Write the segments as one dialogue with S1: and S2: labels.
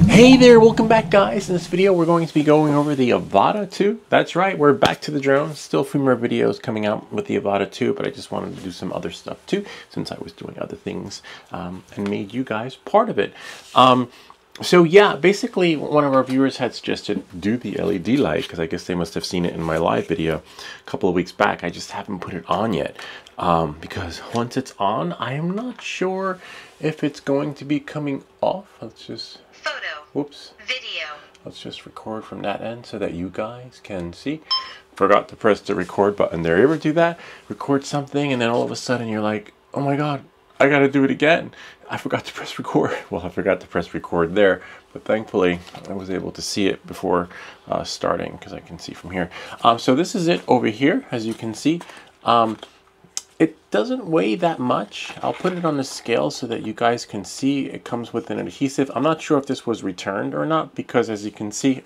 S1: Hey there, welcome back guys. In this video we're going to be going over the Avata 2. That's right, we're back to the drone. Still a few more videos coming out with the Avata 2, but I just wanted to do some other stuff too since I was doing other things and made you guys part of it. So yeah, basically one of our viewers had suggested do the LED light because I guess they must have seen it in my live video a couple of weeks back. I just haven't put it on yet because once it's on, I am not sure if it's going to be coming off. Let's just whoops. Video. Let's just record from that end so that you guys can see. Forgot to press the record button there. You ever do that? Record something and then all of a sudden you're like, oh my god, I gotta do it again. I forgot to press record. Well, I forgot to press record there, but thankfully I was able to see it before starting because I can see from here. So this is it over here, as you can see. It doesn't weigh that much. I'll put it on the scale so that you guys can see. It comes with an adhesive. I'm not sure if this was returned or not because as you can see,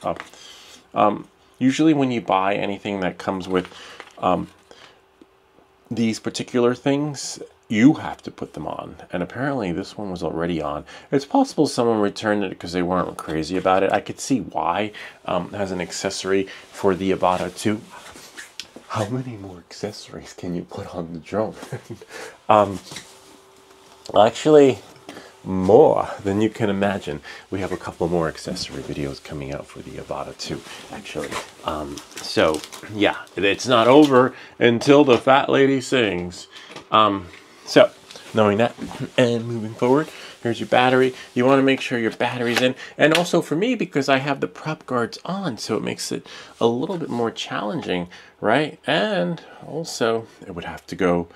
S1: usually when you buy anything that comes with these particular things, you have to put them on. And apparently this one was already on. It's possible someone returned it because they weren't crazy about it. I could see why as an accessory for the Avata 2. How many more accessories can you put on the drone? Actually, more than you can imagine. We have a couple more accessory videos coming out for the Avata 2, actually. So, yeah, it's not over until the fat lady sings. So, knowing that, and moving forward, here's your battery. You want to make sure your battery's in. And also for me, because I have the prop guards on, so it makes it a little bit more challenging, right? And also, it would have to go...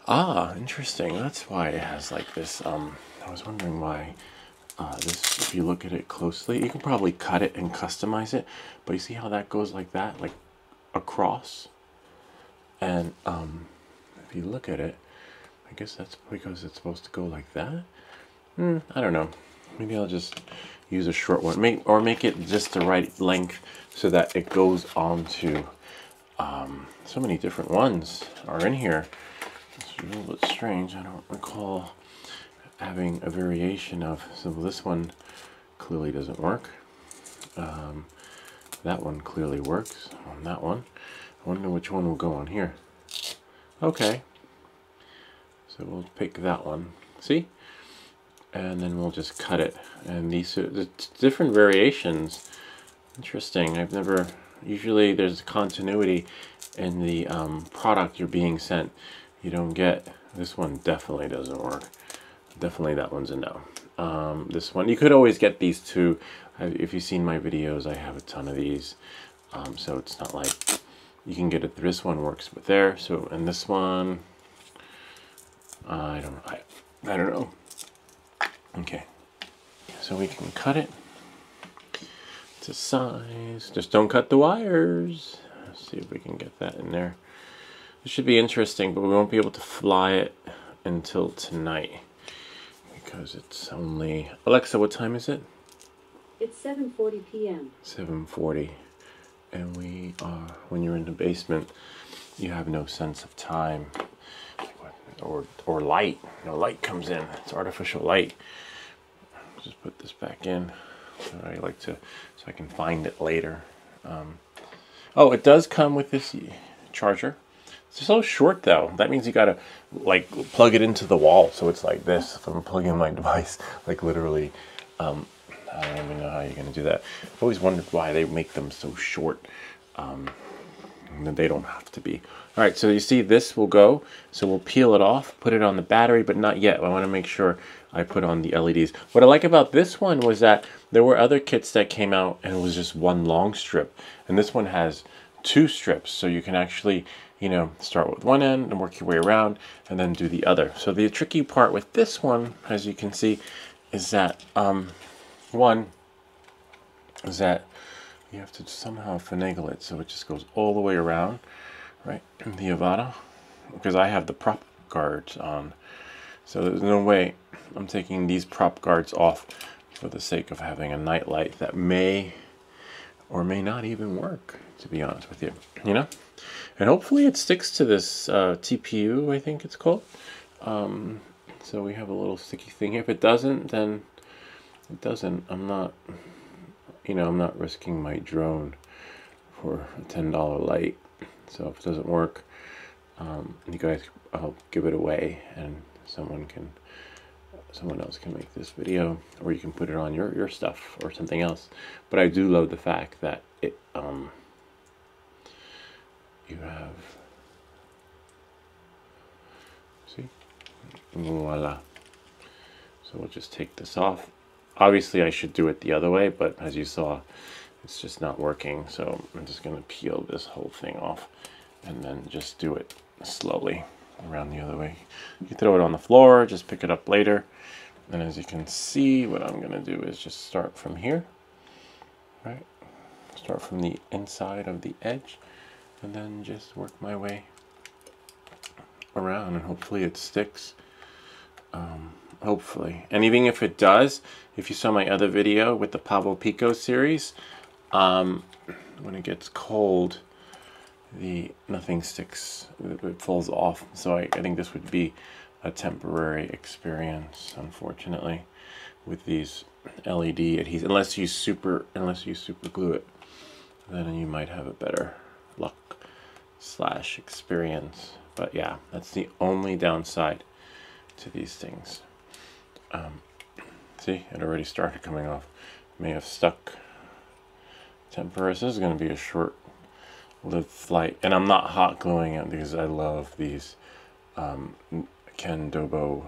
S1: Ah, interesting. That's why it has like this. I was wondering why this, if you look at it closely, you can probably cut it and customize it. But you see how that goes like that, like across? And if you look at it, I guess that's because it's supposed to go like that. I don't know. Maybe I'll just use a short one, make it just the right length so that it goes on to. So many different ones are in here. It's a little bit strange. I don't recall having a variation of. So this one clearly doesn't work. That one clearly works on that one. I wonder which one will go on here. Okay. So we'll pick that one. See? And then we'll just cut it. And these are the different variations. Interesting. I've never... Usually there's continuity in the product you're being sent. You don't get... This one definitely doesn't work. Definitely that one's a no. This one... You could always get these two. If you've seen my videos, I have a ton of these. So it's not like... You can get it... This one works with there. So, and this one... I don't know. Okay, so we can cut it to size. Just don't cut the wires. Let's see if we can get that in there. This should be interesting, but we won't be able to fly it until tonight because it's only... Alexa, what time is it?
S2: It's 7:40 p.m.
S1: 7:40, and we are... When you're in the basement, you have no sense of time. Or light. No, light comes in. It's artificial light. Just put this back in. So I like to, so I can find it later. Oh, it does come with this charger. It's so short though. That means you gotta like plug it into the wall. So it's like this. If I'm plugging my device, like literally, I don't even know how you're gonna do that. I've always wondered why they make them so short. They don't have to be. All right, so you see this will go. So we'll peel it off, put it on the battery, but not yet. I want to make sure I put on the LEDs. What I like about this one was that there were other kits that came out and it was just one long strip. And this one has two strips. So you can actually, you know, start with one end and work your way around and then do the other. So the tricky part with this one, as you can see, is that one is that you have to somehow finagle it so it just goes all the way around, right? The Avata, because I have the prop guards on, so there's no way I'm taking these prop guards off for the sake of having a night light that may or may not even work, to be honest with you, you know? And hopefully it sticks to this TPU, I think it's called. So we have a little sticky thing. If it doesn't, then it doesn't, I'm not, I'm not risking my drone for a $10 light. So if it doesn't work, you guys, I'll give it away, and someone else can make this video, or you can put it on your stuff or something else. But I do love the fact that it you have, see, voila. So we'll just take this off. Obviously I should do it the other way, but as you saw, it's just not working. So I'm just going to peel this whole thing off and then just do it slowly around the other way. You throw it on the floor, just pick it up later. And as you can see, what I'm going to do is just start from here, right? Start from the inside of the edge and then just work my way around, and hopefully it sticks. Hopefully. And even if it does, if you saw my other video with the Pavo Pico series, when it gets cold, nothing sticks, it falls off. So I think this would be a temporary experience, unfortunately, with these LED adhesives. Unless you super glue it, then you might have a better luck / experience. But yeah, that's the only downside to these things. See, it already started coming off. May have stuck temporary. This is going to be a short-lived flight, and I'm not hot gluing it because I love these Ken Dobo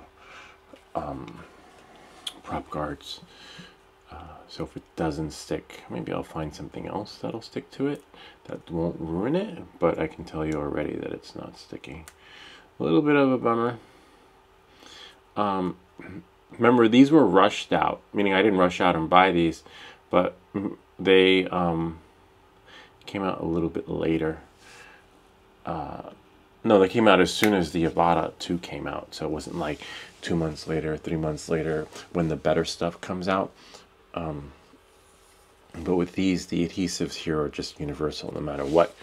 S1: prop guards. So if it doesn't stick, maybe I'll find something else that'll stick to it that won't ruin it, but I can tell you already that it's not sticking. A little bit of a bummer. Remember, these were rushed out, meaning I didn't rush out and buy these, but they came out a little bit later. No, they came out as soon as the Avata 2 came out, so it wasn't like 2 months later, 3 months later when the better stuff comes out. But with these, the adhesives here are just universal no matter what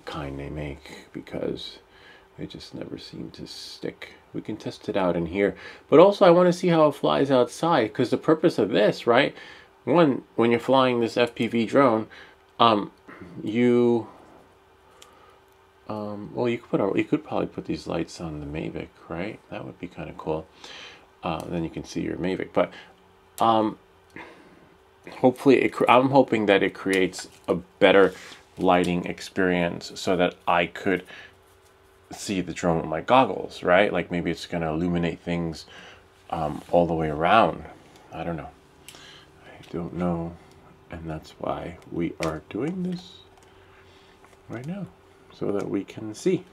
S1: kind they make, because they just never seem to stick. We can test it out in here, but also I want to see how it flies outside, because the purpose of this, right, when you're flying this FPV drone, well, you could probably put these lights on the Mavic, right? That would be kind of cool. Then you can see your Mavic. But hopefully, I'm hoping that it creates a better lighting experience so that I could see the drone with my goggles, right? Like maybe it's going to illuminate things all the way around. I don't know. I don't know. And that's why we are doing this right now, so that we can see.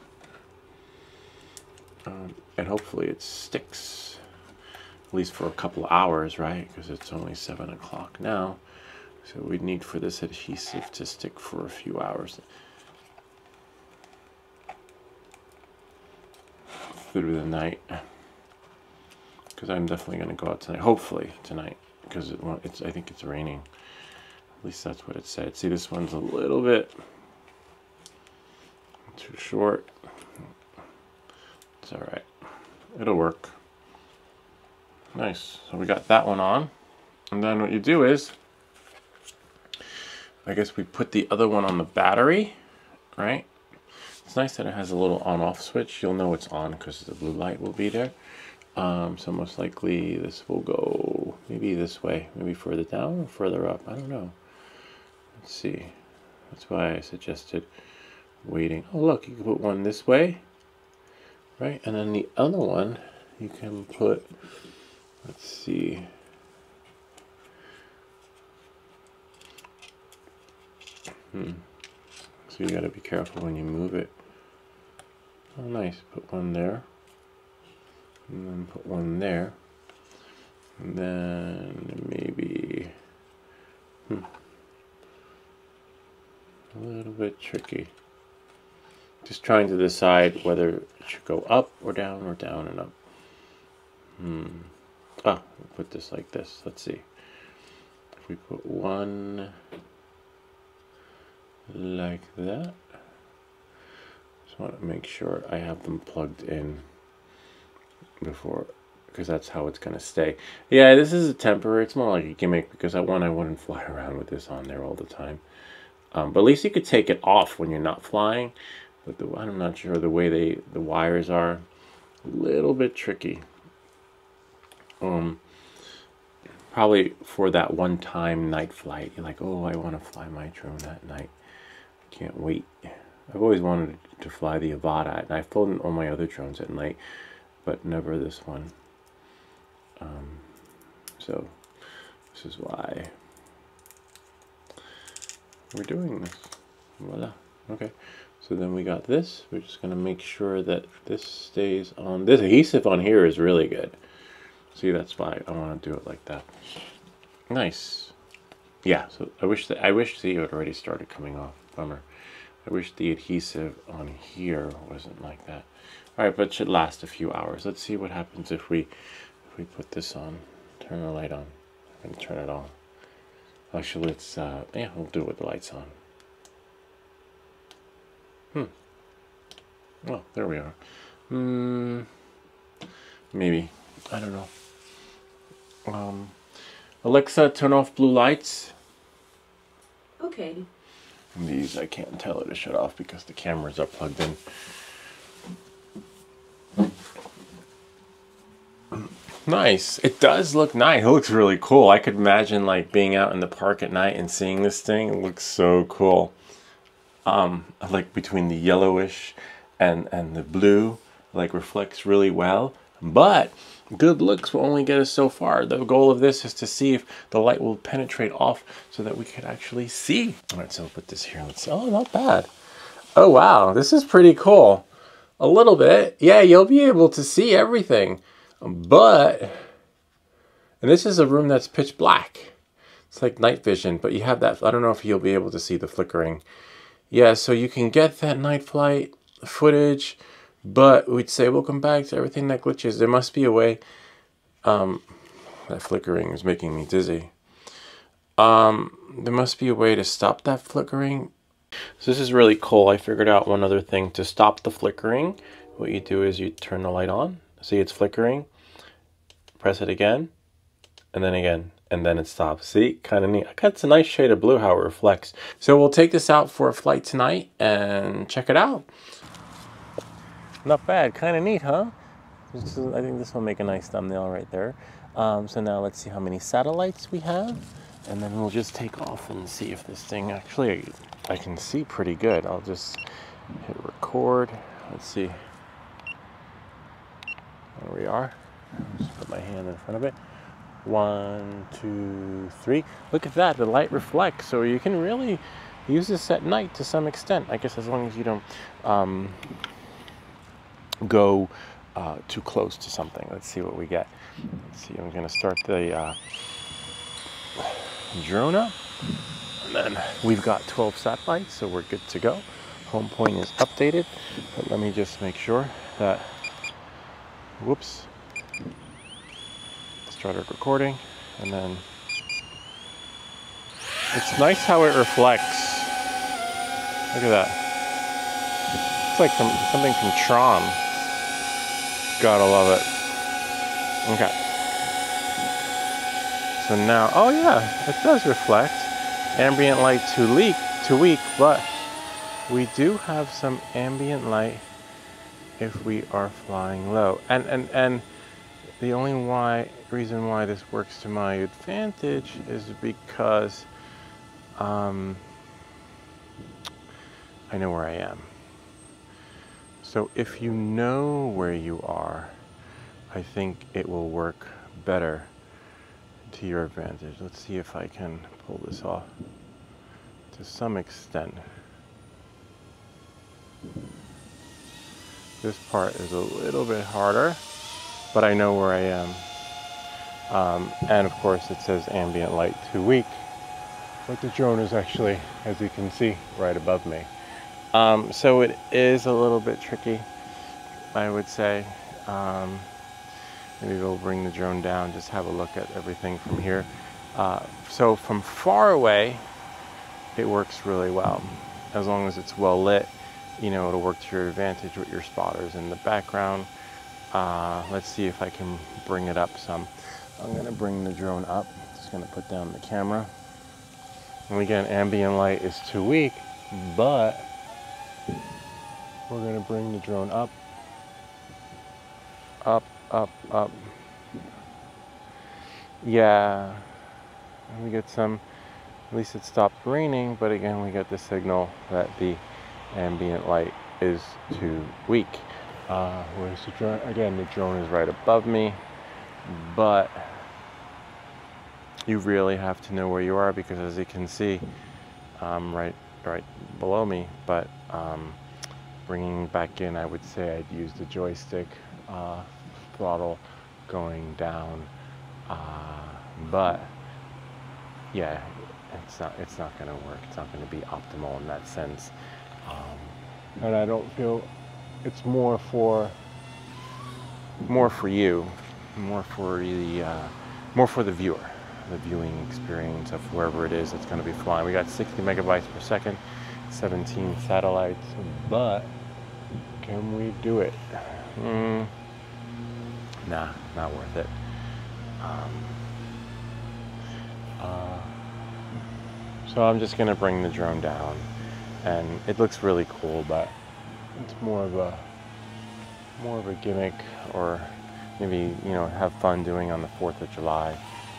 S1: And hopefully it sticks, at least for a couple of hours, right? Because it's only 7 o'clock now. So we need for this adhesive to stick for a few hours. Through the night. Because I'm definitely going to go out tonight. Hopefully tonight. Because I think it's raining. At least that's what it said. See, this one's a little bit too short. It's alright. It'll work. Nice. So we got that one on. And then what you do is, I guess we put the other one on the battery, right? It's nice that it has a little on-off switch. You'll know it's on because the blue light will be there. So most likely this will go maybe this way, maybe further down or further up. I don't know. Let's see. That's why I suggested waiting. Oh, look, you can put one this way, right? And then the other one you can put, let's see. So you got to be careful when you move it. Oh, nice. Put one there. And then put one there. And then maybe... a little bit tricky. Just trying to decide whether it should go up or down and up. We'll put this like this. Let's see. If we put one like that. Just want to make sure I have them plugged in before, because that's how it's going to stay. Yeah, this is a temporary. It's more like a gimmick because I wouldn't fly around with this on there all the time. But at least you could take it off when you're not flying. But I'm not sure the way the wires are a little bit tricky. Probably for that one-time night flight, you're like, oh, I want to fly my drone that night. I can't wait. I've always wanted to fly the Avata, and I've flown all my other drones at night, but never this one. So this is why we're doing this. Voila. Okay. So then we got this. We're just going to make sure that this stays on. This adhesive on here is really good. See, that's why I want to do it like that. Nice. Yeah, so I wish see it already started coming off. Bummer. I wish the adhesive on here wasn't like that. All right, but it should last a few hours. Let's see what happens if we put this on. Turn the light on. I'm going to turn it on. Actually, let's yeah, we'll do it with the lights on. Oh, there we are. Maybe. I don't know. Alexa, turn off blue lights.
S2: Okay.
S1: And these, I can't tell it to shut off because the cameras are plugged in. Nice. It does look nice. It looks really cool. I could imagine like being out in the park at night and seeing this thing. It looks so cool. Like between the yellowish and the blue, like reflects really well. But good looks will only get us so far. The goal of this is to see if the light will penetrate off so that we could actually see. All right, so we'll put this here. Let's see. Oh, not bad. Oh, wow. This is pretty cool. A little bit. Yeah, you'll be able to see everything. But, and this is a room that's pitch black. It's like night vision, but you have that. I don't know if you'll be able to see the flickering. Yeah, so you can get that night flight footage, but we'd say welcome back to everything that glitches. There must be a way. That flickering is making me dizzy. There must be a way to stop that flickering. So this is really cool. I figured out one other thing to stop the flickering. What you do is you turn the light on. See, it's flickering. Press it again, and then again, and then it stops. See, kind of neat. That's a nice shade of blue how it reflects. So we'll take this out for a flight tonight and check it out. Not bad, kind of neat, huh? I think this will make a nice thumbnail right there. So now let's see how many satellites we have, and then we'll just take off and see if this thing actually, I can see pretty good. I'll just hit record. Let's see. There we are. Just put my hand in front of it. 1, 2, 3. Look at that. The light reflects. So you can really use this at night to some extent. I guess as long as you don't go too close to something. Let's see what we get. Let's see. I'm going to start the drone up. And then we've got 12 satellites, so we're good to go. Home point is updated. But let me just make sure that... Whoops. Started recording, and then it's nice how it reflects. Look at that. It's like something from Tron. Gotta love it. Okay. So now, oh yeah, it does reflect. Ambient light too weak, but we do have some ambient light if we are flying low. And the only reason why this works to my advantage is because I know where I am. So if you know where you are, I think it will work better to your advantage. Let's see if I can pull this off to some extent. This part is a little bit harder, but I know where I am. And of course it says ambient light too weak, but the drone is actually, as you can see, right above me. So it is a little bit tricky, I would say. Maybe we'll bring the drone down, just have a look at everything from here. So from far away, it works really well. As long as it's well lit, you know, it'll work to your advantage with your spotters in the background. Let's see if I can bring it up some. I'm gonna bring the drone up. Just gonna put down the camera. And again, ambient light is too weak, but we're gonna bring the drone up, up, up, up. Yeah, we get some, at least it stopped raining, but again, we get the signal that the ambient light is too weak. Where's the drone? Again, the drone is right above me, but you really have to know where you are, because as you can see, right below me. But bringing back in, I would say I'd use the joystick throttle going down, but yeah, it's not going to work. It's not going to be optimal in that sense, and I don't feel it's more for you, more for the viewer, the viewing experience of wherever it is that's going to be flying. We got 60 megabytes per second, 17 satellites, but can we do it? Nah, not worth it. So I'm just going to bring the drone down, and it looks really cool, but it's more of a gimmick, or maybe, you know, have fun doing on the 4th of July.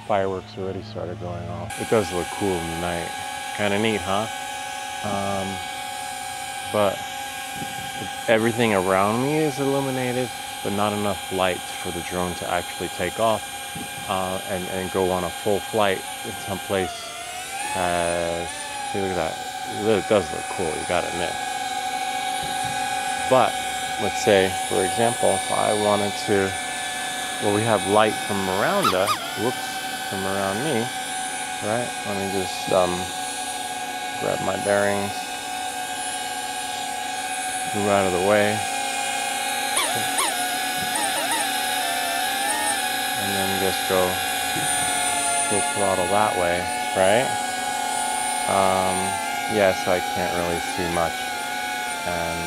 S1: Fireworks already started going off. It does look cool in the night. Kind of neat, huh? But everything around me is illuminated, but not enough lights for the drone to actually take off and go on a full flight in some place. See, look at that. It really does look cool, you gotta admit. But let's say, for example, if I wanted to, well, we have light from around us, from around me, right? Let me just grab my bearings, move out of the way, and then just go full throttle that way, right? Yeah, so I can't really see much, and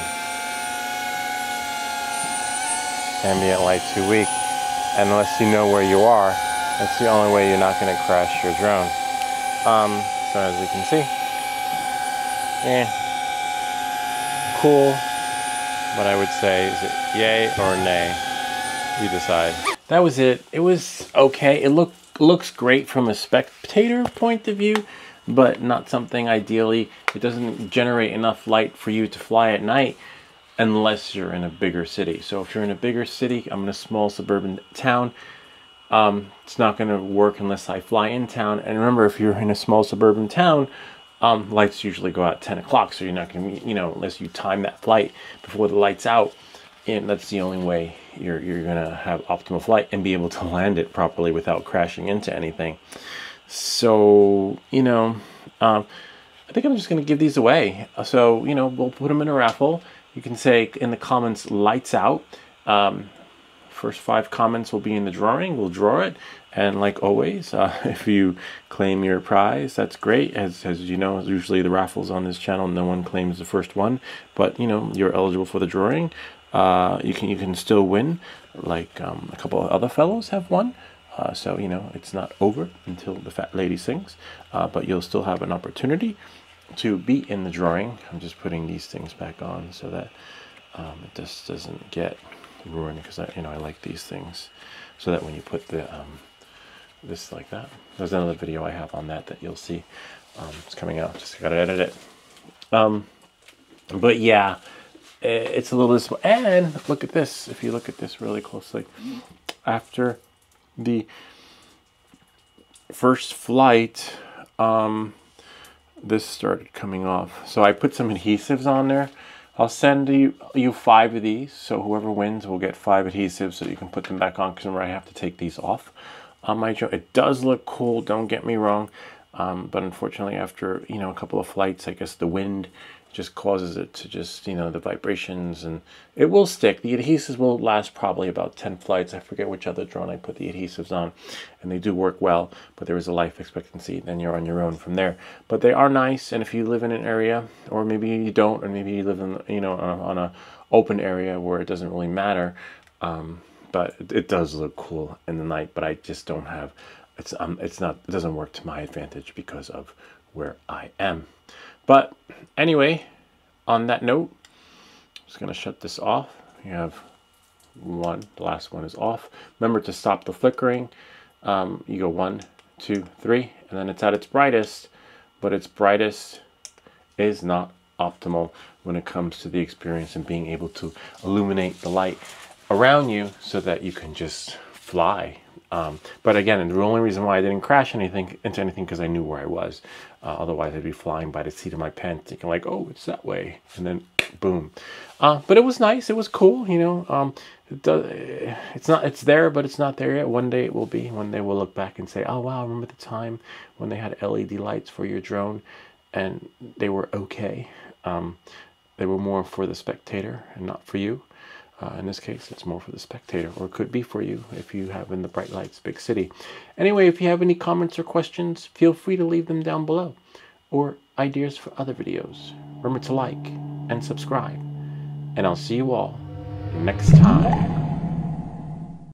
S1: ambient light too weak, and unless you know where you are, that's the only way you're not going to crash your drone. So as you can see, cool, but I would say, is it yay or nay? You decide. That was it. It was okay. It looks great from a spectator point of view, but not something ideally. It doesn't generate enough light for you to fly at night unless you're in a bigger city. So if you're in a bigger city, I'm in a small suburban town, it's not going to work unless I fly in town. And remember, if you're in a small suburban town, lights usually go out at 10 o'clock, so you're not going to, you know, unless you time that flight before the light's out, and that's the only way you're going to have optimal flight and be able to land it properly without crashing into anything. So, you know, I think I'm just going to give these away. So, you know, we'll put them in a raffle. You can say in the comments, lights out. First 5 comments will be in the drawing. We'll draw it. And like always, if you claim your prize, that's great. As you know, usually the raffles on this channel, no one claims the first one. But, you know, you're eligible for the drawing. You can still win, like a couple of other fellows have won. So, you know, it's not over until the fat lady sings, but you'll still have an opportunity to be in the drawing. I'm just putting these things back on so that it just doesn't get ruined, because I like these things, so that when you put the this like that, there's another video I have on that you'll see. It's coming out, just gotta edit it. But yeah, it's a little disappointing. And look at this. If you look at this really closely, after the first flight, this started coming off. So I put some adhesives on there. I'll send you 5 of these, so whoever wins will get 5 adhesives so you can put them back on, because remember, I have to take these off on my drone. It does look cool, don't get me wrong, but unfortunately after, you know, a couple of flights, I guess the wind just causes it to just, you know, the vibrations, and it will stick. The adhesives will last probably about 10 flights. I forget which other drone I put the adhesives on, and they do work well, but there is a life expectancy, then you're on your own from there. But they are nice, and if you live in an area, or maybe you don't, or maybe you live in, you know, on a open area where it doesn't really matter, but it does look cool in the night, but I just don't have, it doesn't work to my advantage because of where I am. But anyway, on that note, I'm just gonna shut this off. You have one, the last one is off. Remember to stop the flickering. You go 1, 2, 3, and then it's at its brightest, but its brightest is not optimal when it comes to the experience and being able to illuminate the light around you so that you can just fly. But again, the only reason why I didn't crash into anything because I knew where I was. Otherwise, I'd be flying by the seat of my pants, thinking like, "Oh, it's that way," and then boom. But it was nice. It was cool. You know, it's there, but it's not there yet. One day it will be. One day we'll look back and say, "Oh wow, remember the time when they had LED lights for your drone, and they were okay." They were more for the spectator and not for you. In this case, it's more for the spectator, or it could be for you if you have in the bright lights big city. Anyway, if you have any comments or questions, feel free to leave them down below, or ideas for other videos. Remember to like and subscribe, and I'll see you all next time.